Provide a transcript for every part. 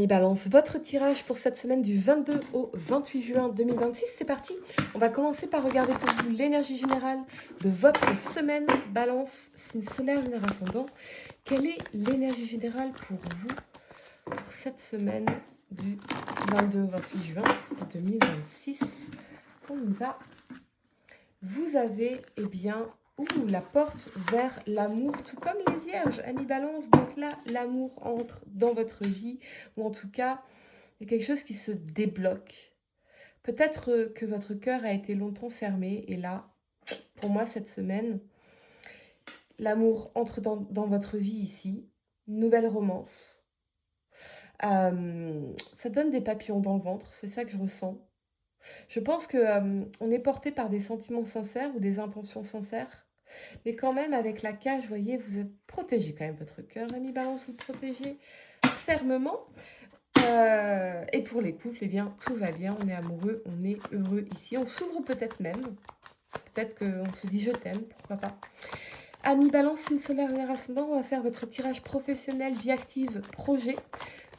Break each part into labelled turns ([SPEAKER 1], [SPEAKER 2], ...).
[SPEAKER 1] Amis Balance, votre tirage pour cette semaine du 22 au 28 juin 2026, c'est parti. On va commencer par regarder pour vous l'énergie générale de votre semaine Balance, signe solaire, lunaire ascendant. Quelle est l'énergie générale pour vous pour cette semaine du 22 au 28 juin 2026? On y va. Vous avez, la porte vers l'amour, tout comme les vierges, amis Balance. Donc là, l'amour entre dans votre vie, ou en tout cas, il y a quelque chose qui se débloque. Peut-être que votre cœur a été longtemps fermé, et là, pour moi, cette semaine, l'amour entre dans votre vie ici, une nouvelle romance. Ça donne des papillons dans le ventre, c'est ça que je ressens. Je pense que on est porté par des sentiments sincères ou des intentions sincères, mais quand même avec la cage, vous voyez, vous êtes protégé quand même votre cœur, ami Balance, vous protégez fermement. Et pour les couples, tout va bien, on est amoureux, on est heureux ici, on s'ouvre peut-être même, peut-être qu'on se dit je t'aime, pourquoi pas. Ami Balance, signe solaire, lunaire ascendant, on va faire votre tirage professionnel, vie active, projet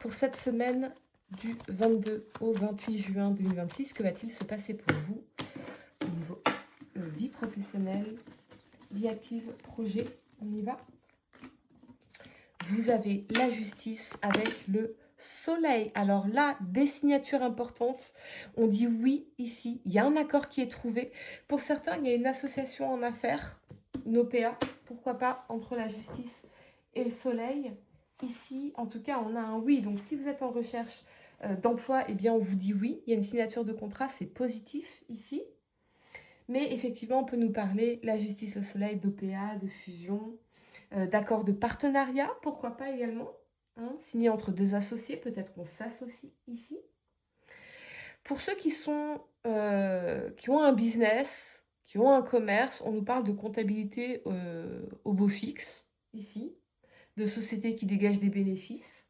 [SPEAKER 1] pour cette semaine du 22 au 28 juin 2026. Que va-t-il se passer pour vous au niveau vie professionnelle, vie active, projet? On y va. Vous avez la justice avec le soleil. Alors là, des signatures importantes. On dit oui ici. Il y a un accord qui est trouvé. Pour certains, il y a une association en affaires, une OPA, pourquoi pas, entre la justice et le soleil. Ici, en tout cas, on a un oui. Donc, si vous êtes en recherche d'emploi, on vous dit oui. Il y a une signature de contrat, c'est positif ici. Mais effectivement, on peut nous parler, la justice, le soleil, d'OPA, de fusion, d'accord de partenariat, pourquoi pas également, hein, signé entre deux associés, peut-être qu'on s'associe ici. Pour ceux qui ont un business, qui ont un commerce, on nous parle de comptabilité au beau fixe, ici, de sociétés qui dégagent des bénéfices.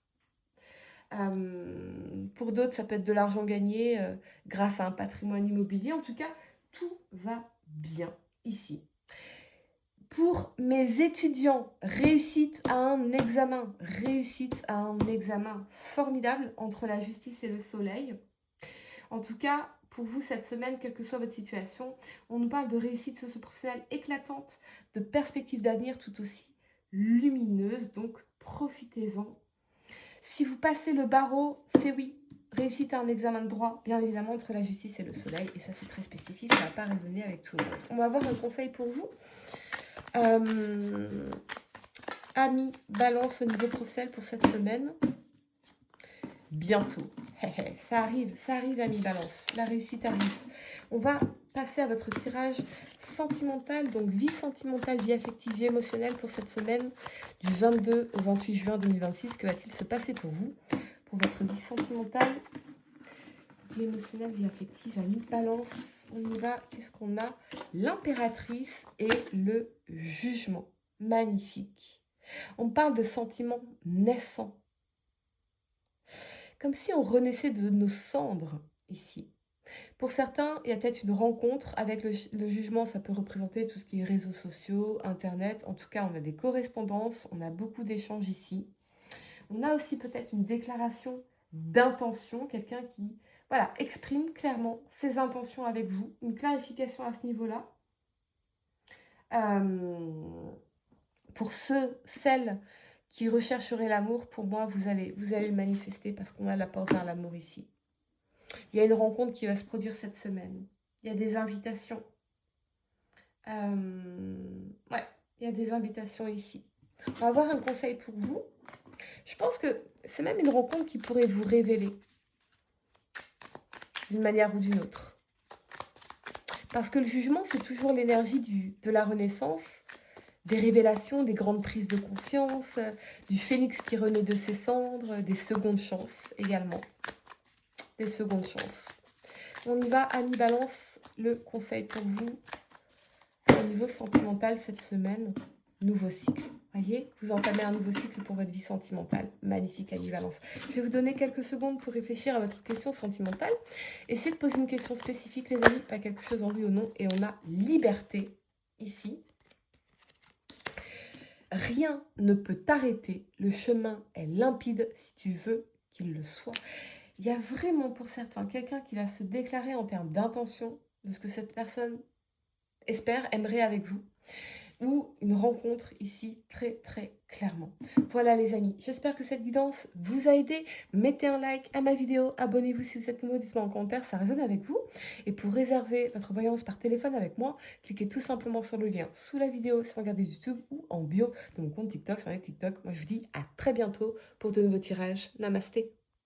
[SPEAKER 1] Pour d'autres, ça peut être de l'argent gagné grâce à un patrimoine immobilier. En tout cas, tout va bien ici. Pour mes étudiants, réussite à un examen formidable entre la justice et le soleil. En tout cas, pour vous, cette semaine, quelle que soit votre situation, on nous parle de réussite socio-professionnelle éclatante, de perspectives d'avenir tout aussi lumineuses, donc profitez-en. Si vous passez le barreau, c'est oui. Réussite à un examen de droit, bien évidemment, entre la justice et le soleil. Et ça, c'est très spécifique, ça ne va pas résonner avec tout le monde. On va avoir un conseil pour vous. Amis Balance au niveau professionnel pour cette semaine. Bientôt. Ça arrive, Amis Balance. La réussite arrive. On va passer à votre tirage sentimental, donc vie sentimentale, vie affective, vie émotionnelle pour cette semaine du 22 au 28 juin 2026. Que va-t-il se passer pour vous, pour votre vie sentimentale, vie émotionnelle, vie affective, Amis Balance? On y va. Qu'est-ce qu'on a? L'impératrice et le jugement. Magnifique. On parle de sentiments naissants. Comme si on renaissait de nos cendres ici. Pour certains, il y a peut-être une rencontre avec le jugement. Ça peut représenter tout ce qui est réseaux sociaux, Internet. En tout cas, on a des correspondances, on a beaucoup d'échanges ici. On a aussi peut-être une déclaration d'intention, quelqu'un qui exprime clairement ses intentions avec vous, une clarification à ce niveau-là. Pour celles qui rechercheraient l'amour, pour moi, vous allez le manifester parce qu'on a la porte vers l'amour ici. Il y a une rencontre qui va se produire cette semaine. Il y a des invitations. Il y a des invitations ici. On va avoir un conseil pour vous. Je pense que c'est même une rencontre qui pourrait vous révéler d'une manière ou d'une autre. Parce que le jugement, c'est toujours l'énergie de la renaissance, des révélations, des grandes prises de conscience, du phénix qui renaît de ses cendres, des secondes chances également. Des secondes chances. On y va, Amis Balance, le conseil pour vous au niveau sentimental cette semaine, nouveau cycle. Voyez, vous entamez un nouveau cycle pour votre vie sentimentale. Magnifique, Amis Balance. Je vais vous donner quelques secondes pour réfléchir à votre question sentimentale. Essayez de poser une question spécifique, les amis, pas quelque chose en oui ou non. Et on a liberté ici. Rien ne peut t'arrêter. Le chemin est limpide si tu veux qu'il le soit. Il y a vraiment pour certains quelqu'un qui va se déclarer en termes d'intention de ce que cette personne espère, aimerait avec vous ou une rencontre ici très très clairement. Voilà les amis, j'espère que cette guidance vous a aidé. Mettez un like à ma vidéo, abonnez-vous si vous êtes nouveau, dites-moi en commentaire, ça résonne avec vous. Et pour réserver votre voyance par téléphone avec moi, cliquez tout simplement sur le lien sous la vidéo si vous regardez YouTube ou en bio de mon compte TikTok sur les TikTok. Moi je vous dis à très bientôt pour de nouveaux tirages. Namasté.